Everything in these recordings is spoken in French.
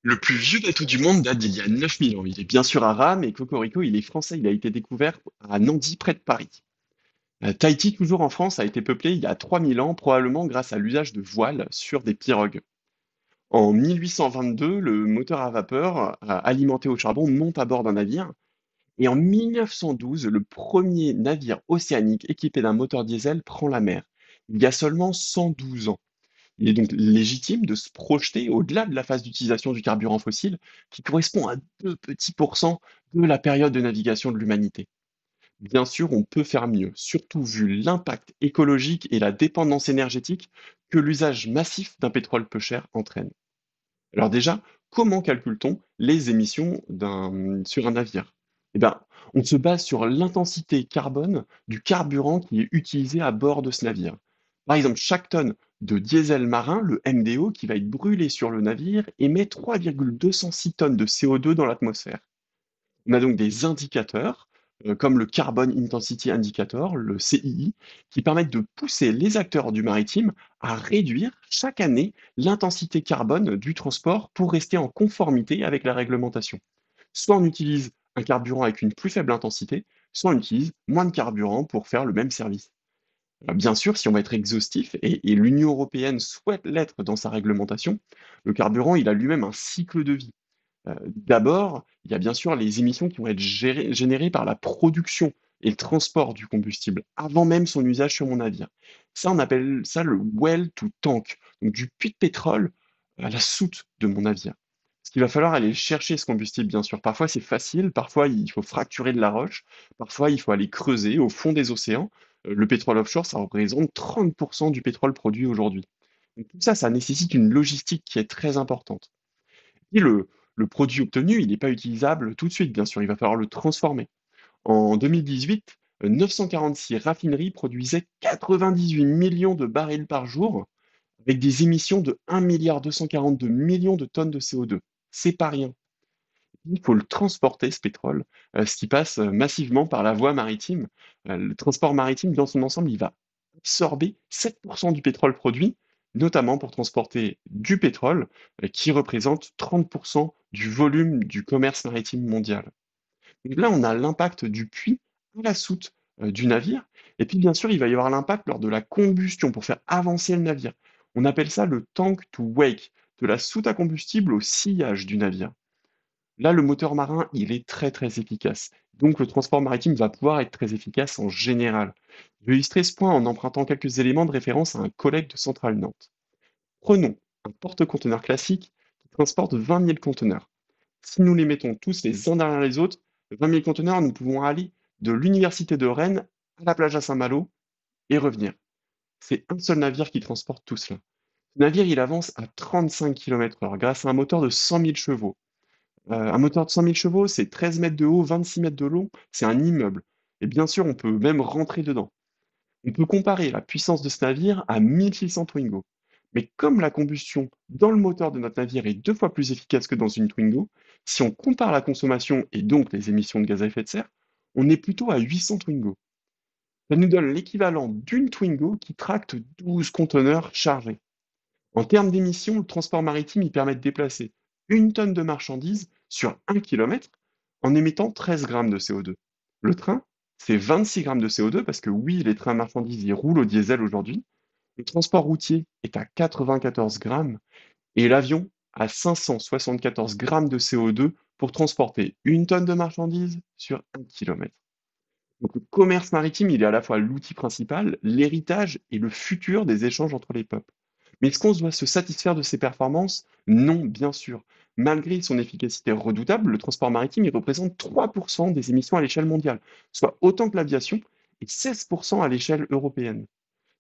Le plus vieux bateau du monde date d'il y a 9000 ans. Il est bien sûr à rame et Cocorico, il est français. Il a été découvert à Nandy, près de Paris. Tahiti, toujours en France, a été peuplé il y a 3000 ans, probablement grâce à l'usage de voiles sur des pirogues. En 1822, le moteur à vapeur, alimenté au charbon, monte à bord d'un navire. Et en 1912, le premier navire océanique équipé d'un moteur diesel prend la mer. Il y a seulement 112 ans. Il est donc légitime de se projeter au-delà de la phase d'utilisation du carburant fossile, qui correspond à 2 petits pourcents de la période de navigation de l'humanité. Bien sûr, on peut faire mieux, surtout vu l'impact écologique et la dépendance énergétique que l'usage massif d'un pétrole peu cher entraîne. Alors déjà, comment calcule-t-on les émissions sur un navire? Eh bien, on se base sur l'intensité carbone du carburant qui est utilisé à bord de ce navire. Par exemple, chaque tonne de diesel marin, le MDO, qui va être brûlé sur le navire, émet 3,206 tonnes de CO2 dans l'atmosphère. On a donc des indicateurs, comme le Carbon Intensity Indicator, le CII, qui permettent de pousser les acteurs du maritime à réduire chaque année l'intensité carbone du transport pour rester en conformité avec la réglementation. Soit on utilise un carburant avec une plus faible intensité, soit on utilise moins de carburant pour faire le même service. Bien sûr, si on va être exhaustif, et l'Union européenne souhaite l'être dans sa réglementation, le carburant, il a lui-même un cycle de vie. D'abord, il y a bien sûr les émissions qui vont être générées par la production et le transport du combustible, avant même son usage sur mon navire. Ça, on appelle ça le well to tank, donc du puits de pétrole à la soute de mon navire. Parce qu'il va falloir aller chercher ce combustible, bien sûr. Parfois, c'est facile, parfois, il faut fracturer de la roche, parfois, il faut aller creuser au fond des océans. Le pétrole offshore, ça représente 30% du pétrole produit aujourd'hui. Donc tout ça, ça nécessite une logistique qui est très importante. Et le produit obtenu, il n'est pas utilisable tout de suite, bien sûr, il va falloir le transformer. En 2018, 946 raffineries produisaient 98 millions de barils par jour, avec des émissions de 1,242 milliard de tonnes de CO2. C'est pas rien. Il faut le transporter, ce pétrole, ce qui passe massivement par la voie maritime. Le transport maritime, dans son ensemble, il va absorber 7% du pétrole produit, notamment pour transporter du pétrole, qui représente 30% du volume du commerce maritime mondial. Donc là, on a l'impact du puits à la soute du navire. Et puis, bien sûr, il va y avoir l'impact lors de la combustion pour faire avancer le navire. On appelle ça le tank to wake, de la soute à combustible au sillage du navire. Là, le moteur marin, il est très très efficace. Donc le transport maritime va pouvoir être très efficace en général. Je vais illustrer ce point en empruntant quelques éléments de référence à un collègue de Centrale Nantes. Prenons un porte-conteneurs classique qui transporte 20 000 conteneurs. Si nous les mettons tous les uns derrière les autres, 20 000 conteneurs, nous pouvons aller de l'université de Rennes à la plage à Saint-Malo et revenir. C'est un seul navire qui transporte tout cela. Ce navire, il avance à 35 km/h grâce à un moteur de 100 000 chevaux. Un moteur de 100 000 chevaux, c'est 13 mètres de haut, 26 mètres de long, c'est un immeuble. Et bien sûr, on peut même rentrer dedans. On peut comparer la puissance de ce navire à 1600 Twingo. Mais comme la combustion dans le moteur de notre navire est 2 fois plus efficace que dans une Twingo, si on compare la consommation et donc les émissions de gaz à effet de serre, on est plutôt à 800 Twingo. Ça nous donne l'équivalent d'une Twingo qui tracte 12 conteneurs chargés. En termes d'émissions, le transport maritime, il permet de déplacer une tonne de marchandises sur 1 kilomètre en émettant 13 grammes de CO2. Le train, c'est 26 grammes de CO2 parce que oui, les trains marchandises, ils roulent au diesel aujourd'hui. Le transport routier est à 94 grammes et l'avion à 574 grammes de CO2 pour transporter une tonne de marchandises sur 1 kilomètre. Donc le commerce maritime, il est à la fois l'outil principal, l'héritage et le futur des échanges entre les peuples. Mais est-ce qu'on doit se satisfaire de ses performances? Non, bien sûr. Malgré son efficacité redoutable, le transport maritime il représente 3% des émissions à l'échelle mondiale, soit autant que l'aviation, et 16% à l'échelle européenne.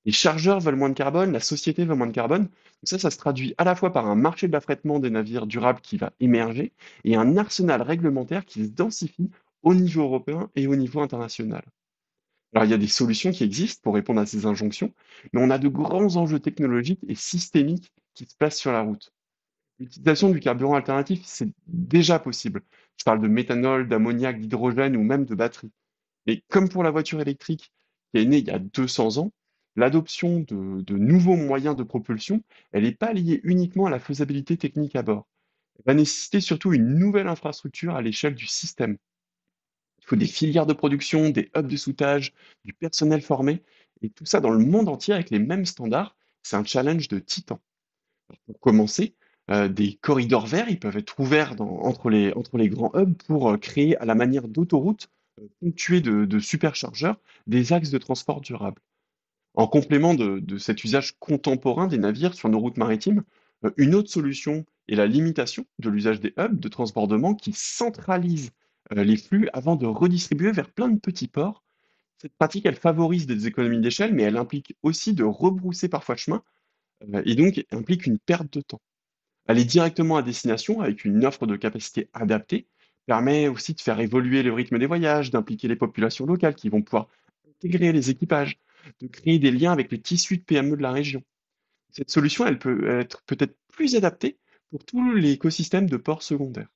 Les chargeurs veulent moins de carbone, la société veut moins de carbone. Donc ça se traduit à la fois par un marché de l'affrètement des navires durables qui va émerger et un arsenal réglementaire qui se densifie au niveau européen et au niveau international. Alors, il y a des solutions qui existent pour répondre à ces injonctions, mais on a de grands enjeux technologiques et systémiques qui se placent sur la route. L'utilisation du carburant alternatif, c'est déjà possible. Je parle de méthanol, d'ammoniac, d'hydrogène ou même de batterie. Mais comme pour la voiture électrique qui est née il y a 200 ans, l'adoption de nouveaux moyens de propulsion, elle n'est pas liée uniquement à la faisabilité technique à bord. Elle va nécessiter surtout une nouvelle infrastructure à l'échelle du système. Il faut des filières de production, des hubs de soudage, du personnel formé, et tout ça dans le monde entier avec les mêmes standards. C'est un challenge de titan. Pour commencer, des corridors verts, ils peuvent être ouverts entre les grands hubs pour créer, à la manière d'autoroutes, ponctuées de superchargeurs, des axes de transport durables. En complément de cet usage contemporain des navires sur nos routes maritimes, une autre solution est la limitation de l'usage des hubs de transbordement qui centralisent les flux avant de redistribuer vers plein de petits ports. Cette pratique, elle favorise des économies d'échelle, mais elle implique aussi de rebrousser parfois chemin, et donc implique une perte de temps. Aller directement à destination avec une offre de capacité adaptée permet aussi de faire évoluer le rythme des voyages, d'impliquer les populations locales qui vont pouvoir intégrer les équipages, de créer des liens avec les tissus de PME de la région. Cette solution, elle peut être peut-être plus adaptée pour tout l'écosystème de ports secondaires.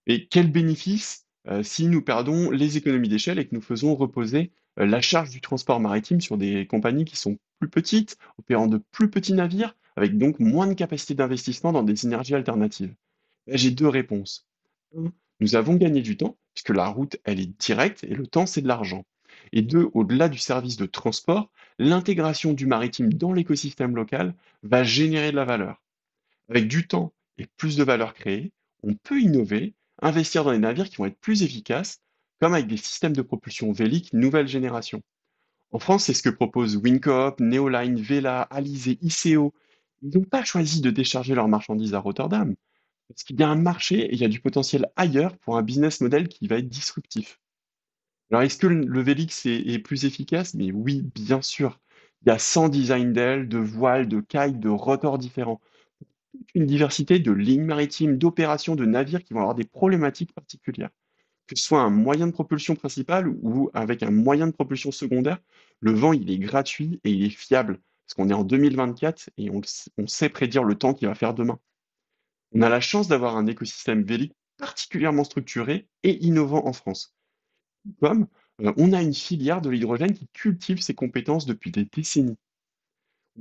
Et quel bénéfice si nous perdons les économies d'échelle et que nous faisons reposer la charge du transport maritime sur des compagnies qui sont plus petites, opérant de plus petits navires, avec donc moins de capacité d'investissement dans des énergies alternatives? Là, j'ai deux réponses. Un, nous avons gagné du temps, puisque la route, elle est directe et le temps, c'est de l'argent. Et deux, au-delà du service de transport, l'intégration du maritime dans l'écosystème local va générer de la valeur. Avec du temps et plus de valeur créée, on peut innover, investir dans des navires qui vont être plus efficaces, comme avec des systèmes de propulsion vélique nouvelle génération. En France, c'est ce que proposent Wincoop, Neoline, Vela, Alizé, ICO. Ils n'ont pas choisi de décharger leurs marchandises à Rotterdam, parce qu'il y a un marché et il y a du potentiel ailleurs pour un business model qui va être disruptif. Alors, est-ce que le Vélix est plus efficace? Mais oui, bien sûr. Il y a 100 designs d'ailes, de voiles, de cailles, de rotors différents, toute une diversité de lignes maritimes, d'opérations, de navires qui vont avoir des problématiques particulières. Que ce soit un moyen de propulsion principal ou avec un moyen de propulsion secondaire, le vent, il est gratuit et il est fiable. Parce qu'on est en 2024 et on sait prédire le temps qu'il va faire demain. On a la chance d'avoir un écosystème vélique particulièrement structuré et innovant en France. Comme on a une filière de l'hydrogène qui cultive ses compétences depuis des décennies.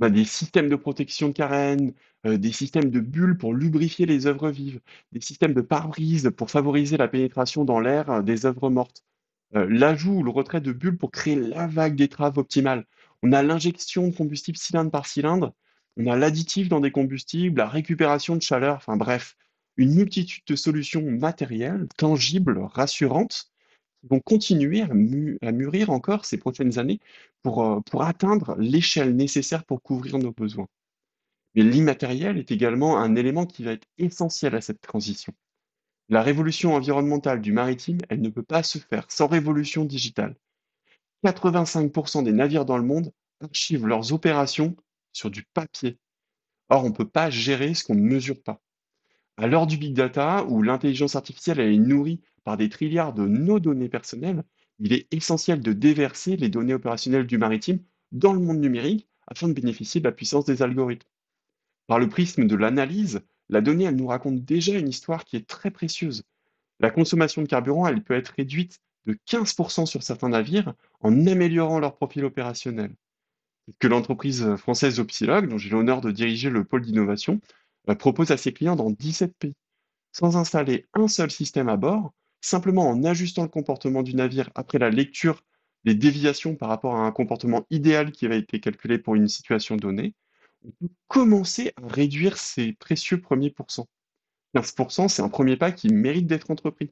On a des systèmes de protection de carène, des systèmes de bulles pour lubrifier les œuvres vives, des systèmes de pare-brise pour favoriser la pénétration dans l'air des œuvres mortes. L'ajout ou le retrait de bulles pour créer la vague d'étrave optimale. On a l'injection de combustible cylindre par cylindre, on a l'additif dans des combustibles, la récupération de chaleur, enfin bref, une multitude de solutions matérielles, tangibles, rassurantes, qui vont continuer à mûrir encore ces prochaines années pour atteindre l'échelle nécessaire pour couvrir nos besoins. Mais l'immatériel est également un élément qui va être essentiel à cette transition. La révolution environnementale du maritime, elle ne peut pas se faire sans révolution digitale. 85% des navires dans le monde archivent leurs opérations sur du papier. Or, on ne peut pas gérer ce qu'on ne mesure pas. À l'heure du big data, où l'intelligence artificielle elle est nourrie par des trilliards de nos données personnelles, il est essentiel de déverser les données opérationnelles du maritime dans le monde numérique afin de bénéficier de la puissance des algorithmes. Par le prisme de l'analyse, la donnée, elle nous raconte déjà une histoire qui est très précieuse. La consommation de carburant, elle peut être réduite de 15% sur certains navires en améliorant leur profil opérationnel. C'est ce que l'entreprise française Opsilog, dont j'ai l'honneur de diriger le pôle d'innovation, propose à ses clients dans 17 pays. Sans installer un seul système à bord, simplement en ajustant le comportement du navire après la lecture des déviations par rapport à un comportement idéal qui avait été calculé pour une situation donnée, on peut commencer à réduire ces précieux premiers pourcents. 15%, c'est un premier pas qui mérite d'être entrepris.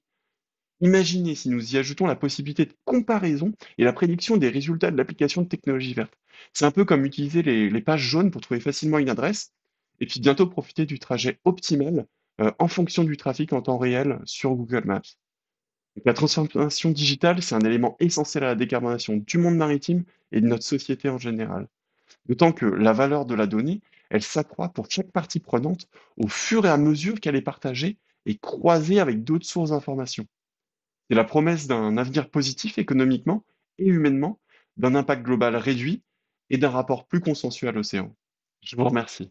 Imaginez si nous y ajoutons la possibilité de comparaison et la prédiction des résultats de l'application de technologies vertes. C'est un peu comme utiliser les pages jaunes pour trouver facilement une adresse et puis bientôt profiter du trajet optimal en fonction du trafic en temps réel sur Google Maps. Donc, la transformation digitale, c'est un élément essentiel à la décarbonation du monde maritime et de notre société en général. D'autant que la valeur de la donnée, elle s'accroît pour chaque partie prenante au fur et à mesure qu'elle est partagée et croisée avec d'autres sources d'informations. C'est la promesse d'un avenir positif économiquement et humainement, d'un impact global réduit et d'un rapport plus consensuel à l'océan. Je vous remercie.